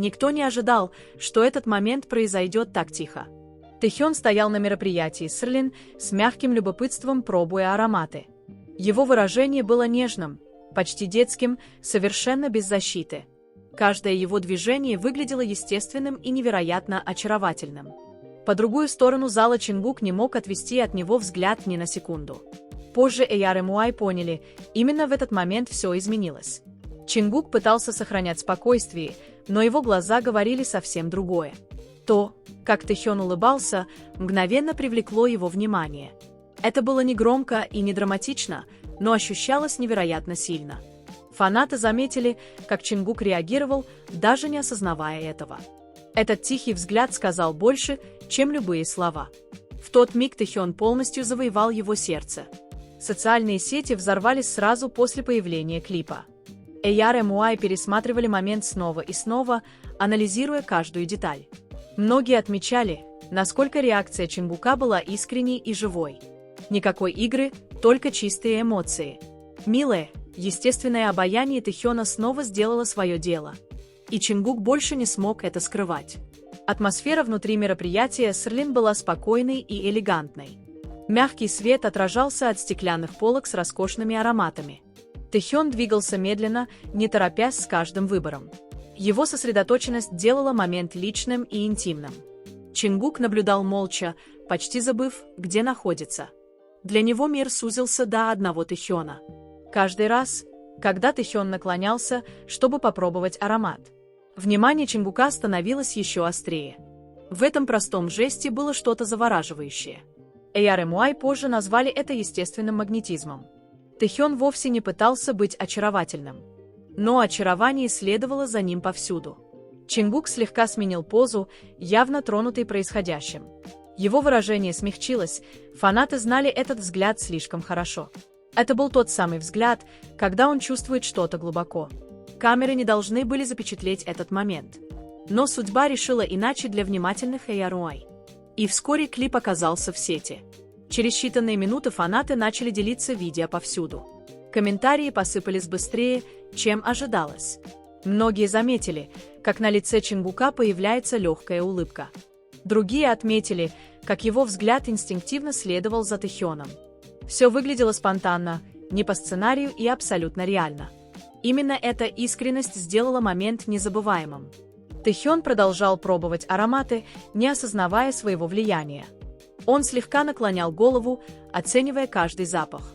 Никто не ожидал, что этот момент произойдет так тихо. Тэхён стоял на мероприятии Срлин с мягким любопытством, пробуя ароматы. Его выражение было нежным, почти детским, совершенно без защиты. Каждое его движение выглядело естественным и невероятно очаровательным. По другую сторону зала Чингук не мог отвести от него взгляд ни на секунду. Позже Эйяр и Муай поняли, именно в этот момент все изменилось. Чингук пытался сохранять спокойствие, но его глаза говорили совсем другое. То, как Тэхён улыбался, мгновенно привлекло его внимание. Это было не громко и не драматично, но ощущалось невероятно сильно. Фанаты заметили, как Чингук реагировал, даже не осознавая этого. Этот тихий взгляд сказал больше, чем любые слова. В тот миг Тэхён полностью завоевал его сердце. Социальные сети взорвались сразу после появления клипа. Эйяр и Муай пересматривали момент снова и снова, анализируя каждую деталь. Многие отмечали, насколько реакция Чингука была искренней и живой. Никакой игры, только чистые эмоции. Милое, естественное обаяние Тэхёна снова сделало свое дело. И Чингук больше не смог это скрывать. Атмосфера внутри мероприятия Срлин была спокойной и элегантной. Мягкий свет отражался от стеклянных полок с роскошными ароматами. Тэхён двигался медленно, не торопясь с каждым выбором. Его сосредоточенность делала момент личным и интимным. Чингук наблюдал молча, почти забыв, где находится. Для него мир сузился до одного Тэхёна. Каждый раз, когда Тэхён наклонялся, чтобы попробовать аромат, внимание Чингука становилось еще острее. В этом простом жесте было что-то завораживающее. Эйяр и Муай позже назвали это естественным магнетизмом. Тэхён вовсе не пытался быть очаровательным. Но очарование следовало за ним повсюду. Чингук слегка сменил позу, явно тронутый происходящим. Его выражение смягчилось, фанаты знали этот взгляд слишком хорошо. Это был тот самый взгляд, когда он чувствует что-то глубоко. Камеры не должны были запечатлеть этот момент. Но судьба решила иначе для внимательных Эйяр и Муай. И вскоре клип оказался в сети. Через считанные минуты фанаты начали делиться видео повсюду. Комментарии посыпались быстрее, чем ожидалось. Многие заметили, как на лице Чингука появляется легкая улыбка. Другие отметили, как его взгляд инстинктивно следовал за Тэхёном. Все выглядело спонтанно, не по сценарию и абсолютно реально. Именно эта искренность сделала момент незабываемым. Тэхён продолжал пробовать ароматы, не осознавая своего влияния. Он слегка наклонял голову, оценивая каждый запах.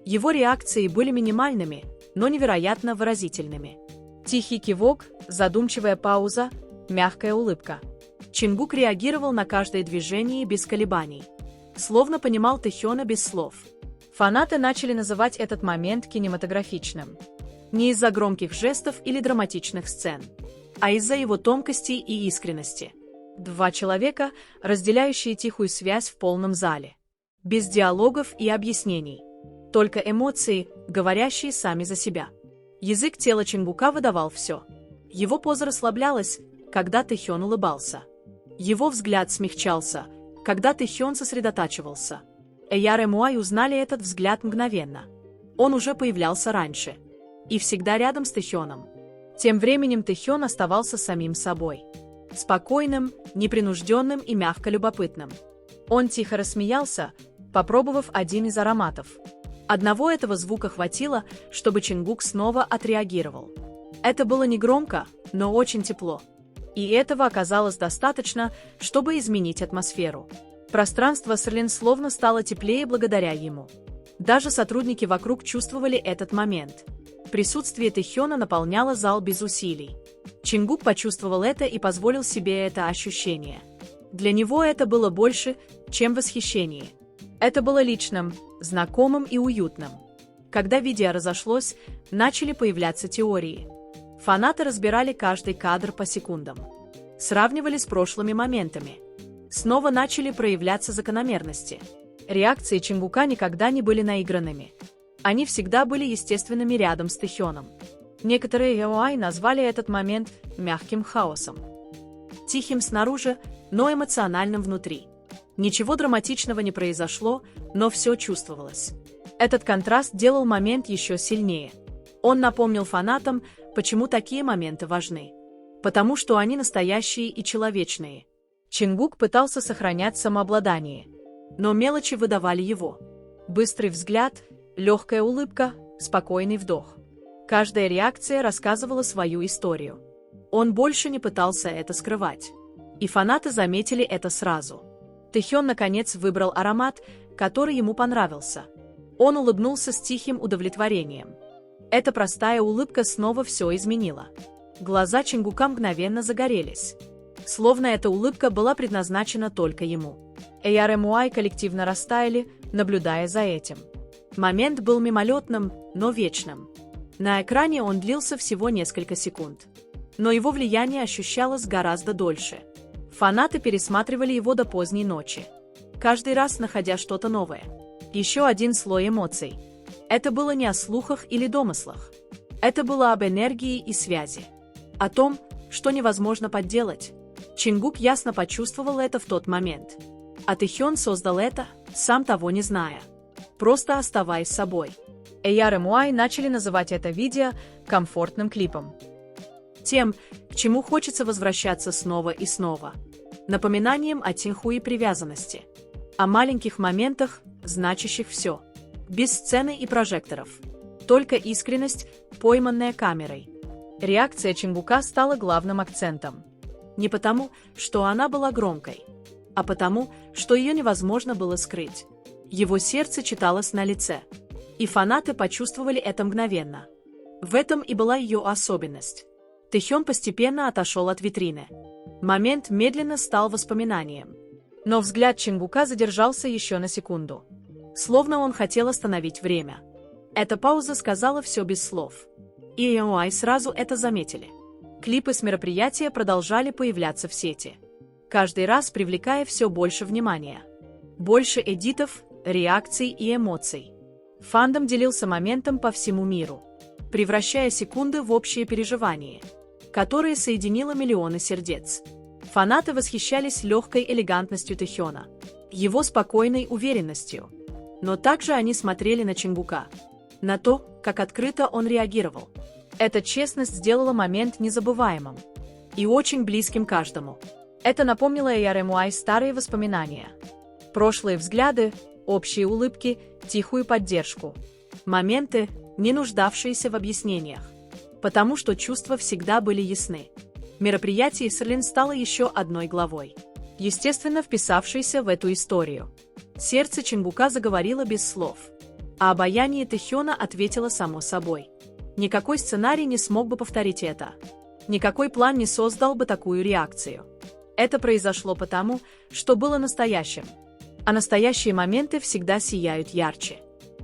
Его реакции были минимальными, но невероятно выразительными. Тихий кивок, задумчивая пауза, мягкая улыбка. Чингук реагировал на каждое движение без колебаний. Словно понимал Тэхёна без слов. Фанаты начали называть этот момент кинематографичным. Не из-за громких жестов или драматичных сцен, а из-за его тонкости и искренности. Два человека, разделяющие тихую связь в полном зале. Без диалогов и объяснений. Только эмоции, говорящие сами за себя. Язык тела Чингука выдавал все. Его поза расслаблялась, когда Тэхён улыбался. Его взгляд смягчался, когда Тэхён сосредотачивался. Эйяр и Муай узнали этот взгляд мгновенно. Он уже появлялся раньше. И всегда рядом с Тэхёном. Тем временем Тэхён оставался самим собой. Спокойным, непринужденным и мягко любопытным. Он тихо рассмеялся, попробовав один из ароматов. Одного этого звука хватило, чтобы Чингук снова отреагировал. Это было не громко, но очень тепло. И этого оказалось достаточно, чтобы изменить атмосферу. Пространство Срлин словно стало теплее благодаря ему. Даже сотрудники вокруг чувствовали этот момент. Присутствие Тэхёна наполняло зал без усилий. Чингук почувствовал это и позволил себе это ощущение. Для него это было больше, чем восхищение. Это было личным, знакомым и уютным. Когда видео разошлось, начали появляться теории. Фанаты разбирали каждый кадр по секундам. Сравнивали с прошлыми моментами. Снова начали проявляться закономерности. Реакции Чингука никогда не были наигранными. Они всегда были естественными рядом с Тэхёном. Некоторые Эйяр назвали этот момент мягким хаосом. Тихим снаружи, но эмоциональным внутри. Ничего драматичного не произошло, но все чувствовалось. Этот контраст делал момент еще сильнее. Он напомнил фанатам, почему такие моменты важны. Потому что они настоящие и человечные. Чингук пытался сохранять самообладание. Но мелочи выдавали его. Быстрый взгляд, легкая улыбка, спокойный вдох. Каждая реакция рассказывала свою историю. Он больше не пытался это скрывать. И фанаты заметили это сразу. Тэхён наконец выбрал аромат, который ему понравился. Он улыбнулся с тихим удовлетворением. Эта простая улыбка снова все изменила. Глаза Чингука мгновенно загорелись. Словно эта улыбка была предназначена только ему. AR коллективно растаяли, наблюдая за этим. Момент был мимолетным, но вечным. На экране он длился всего несколько секунд. Но его влияние ощущалось гораздо дольше. Фанаты пересматривали его до поздней ночи. Каждый раз находя что-то новое. Еще один слой эмоций. Это было не о слухах или домыслах. Это было об энергии и связи. О том, что невозможно подделать. Чингук ясно почувствовал это в тот момент. А Тэхён создал это, сам того не зная. Просто оставаясь собой. AR начали называть это видео комфортным клипом. Тем, к чему хочется возвращаться снова и снова. Напоминанием о Тинху и привязанности. О маленьких моментах, значащих все. Без сцены и прожекторов. Только искренность, пойманная камерой. Реакция Чингука стала главным акцентом. Не потому, что она была громкой, а потому, что ее невозможно было скрыть. Его сердце читалось на лице. И фанаты почувствовали это мгновенно. В этом и была ее особенность. Тэхён постепенно отошел от витрины. Момент медленно стал воспоминанием. Но взгляд Чингука задержался еще на секунду. Словно он хотел остановить время. Эта пауза сказала все без слов. И AOI сразу это заметили. Клипы с мероприятия продолжали появляться в сети. Каждый раз привлекая все больше внимания. Больше эдитов, реакций и эмоций. Фандом делился моментом по всему миру, превращая секунды в общее переживание, которое соединило миллионы сердец. Фанаты восхищались легкой элегантностью Тэхёна, его спокойной уверенностью. Но также они смотрели на Чингука, на то, как открыто он реагировал. Эта честность сделала момент незабываемым и очень близким каждому. Это напомнило AR старые воспоминания. Прошлые взгляды, общие улыбки, тихую поддержку. Моменты, не нуждавшиеся в объяснениях. Потому что чувства всегда были ясны. Мероприятие Срлин стало еще одной главой, естественно вписавшейся в эту историю. Сердце Чингука заговорило без слов. А обаяние Тэхёна ответило само собой. Никакой сценарий не смог бы повторить это. Никакой план не создал бы такую реакцию. Это произошло потому, что было настоящим. А настоящие моменты всегда сияют ярче.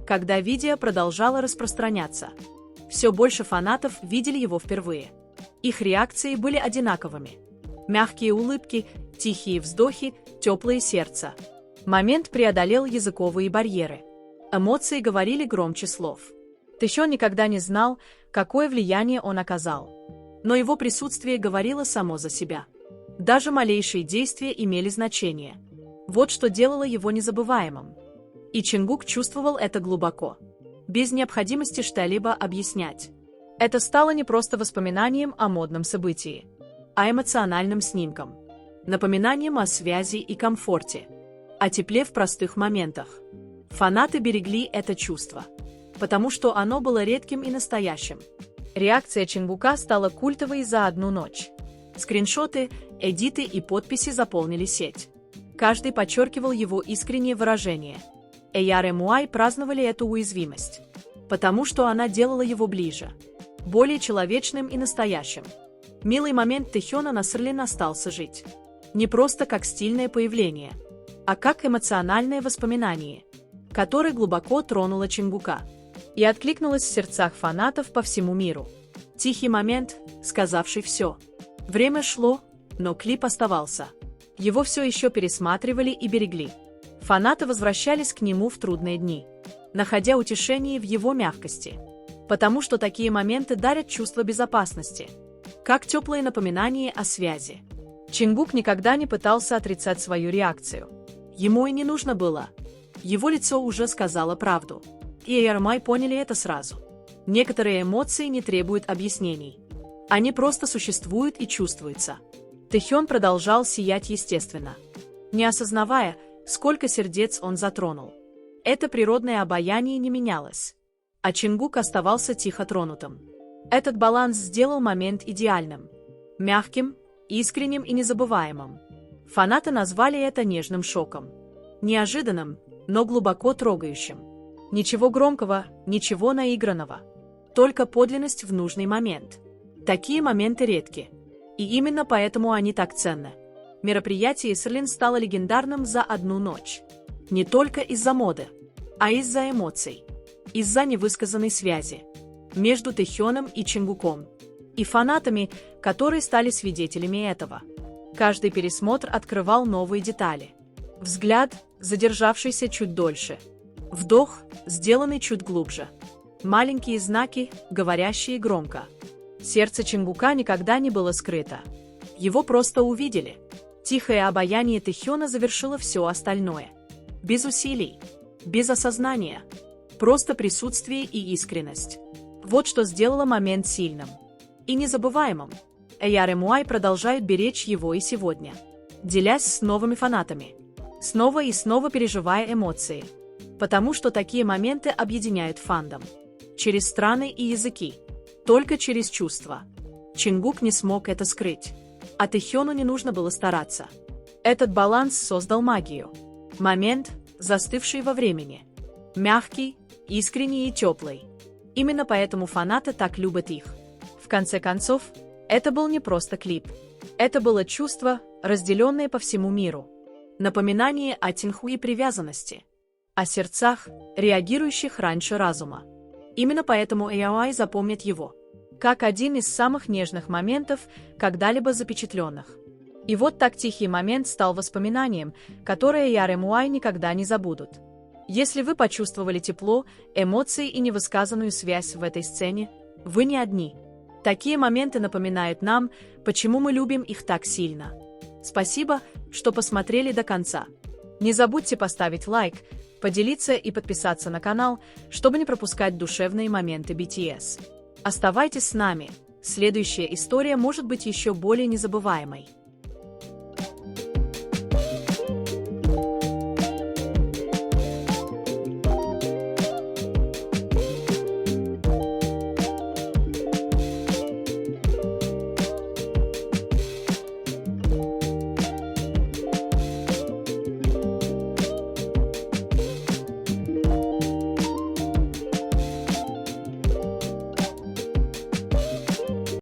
Когда видео продолжало распространяться, все больше фанатов видели его впервые. Их реакции были одинаковыми. Мягкие улыбки, тихие вздохи, теплые сердца. Момент преодолел языковые барьеры. Эмоции говорили громче слов. Тэхён никогда не знал, какое влияние он оказал. Но его присутствие говорило само за себя. Даже малейшие действия имели значение. Вот что делало его незабываемым. И Чингук чувствовал это глубоко. Без необходимости что-либо объяснять. Это стало не просто воспоминанием о модном событии, а эмоциональным снимком. Напоминанием о связи и комфорте. О тепле в простых моментах. Фанаты берегли это чувство. Потому что оно было редким и настоящим. Реакция Чингука стала культовой за одну ночь. Скриншоты, эдиты и подписи заполнили сеть. Каждый подчеркивал его искреннее выражение. AR праздновали эту уязвимость. Потому что она делала его ближе. Более человечным и настоящим. Милый момент Тэхёна на Срлин остался жить. Не просто как стильное появление, а как эмоциональное воспоминание, которое глубоко тронуло Чингука. И откликнулось в сердцах фанатов по всему миру. Тихий момент, сказавший все. Время шло, но клип оставался. Его все еще пересматривали и берегли. Фанаты возвращались к нему в трудные дни, находя утешение в его мягкости. Потому что такие моменты дарят чувство безопасности, как теплое напоминание о связи. Чингук никогда не пытался отрицать свою реакцию. Ему и не нужно было. Его лицо уже сказало правду. И AR поняли это сразу. Некоторые эмоции не требуют объяснений. Они просто существуют и чувствуются. Тэхён продолжал сиять естественно, не осознавая, сколько сердец он затронул. Это природное обаяние не менялось. А Чингук оставался тихо тронутым. Этот баланс сделал момент идеальным. Мягким, искренним и незабываемым. Фанаты назвали это нежным шоком. Неожиданным, но глубоко трогающим. Ничего громкого, ничего наигранного. Только подлинность в нужный момент. Такие моменты редки. И именно поэтому они так ценны. Мероприятие Срлин стало легендарным за одну ночь. Не только из-за моды, а из-за эмоций. Из-за невысказанной связи. Между Тэхёном и Чингуком. И фанатами, которые стали свидетелями этого. Каждый пересмотр открывал новые детали. Взгляд, задержавшийся чуть дольше. Вдох, сделанный чуть глубже. Маленькие знаки, говорящие громко. Сердце Чингука никогда не было скрыто. Его просто увидели. Тихое обаяние Тэхёна завершило все остальное. Без усилий, без осознания. Просто присутствие и искренность. Вот что сделало момент сильным. И незабываемым. ARMY продолжают беречь его и сегодня. Делясь с новыми фанатами. Снова и снова переживая эмоции. Потому что такие моменты объединяют фандом. Через страны и языки. Только через чувства. Чингук не смог это скрыть. А Тэхёну не нужно было стараться. Этот баланс создал магию. Момент, застывший во времени. Мягкий, искренний и теплый. Именно поэтому фанаты так любят их. В конце концов, это был не просто клип. Это было чувство, разделенное по всему миру. Напоминание о Тинху и привязанности. О сердцах, реагирующих раньше разума. Именно поэтому AOI запомнит его. Как один из самых нежных моментов, когда-либо запечатленных. И вот так тихий момент стал воспоминанием, которое ARMY никогда не забудут. Если вы почувствовали тепло, эмоции и невысказанную связь в этой сцене, вы не одни. Такие моменты напоминают нам, почему мы любим их так сильно. Спасибо, что посмотрели до конца. Не забудьте поставить лайк, поделиться и подписаться на канал, чтобы не пропускать душевные моменты BTS. Оставайтесь с нами, следующая история может быть еще более незабываемой.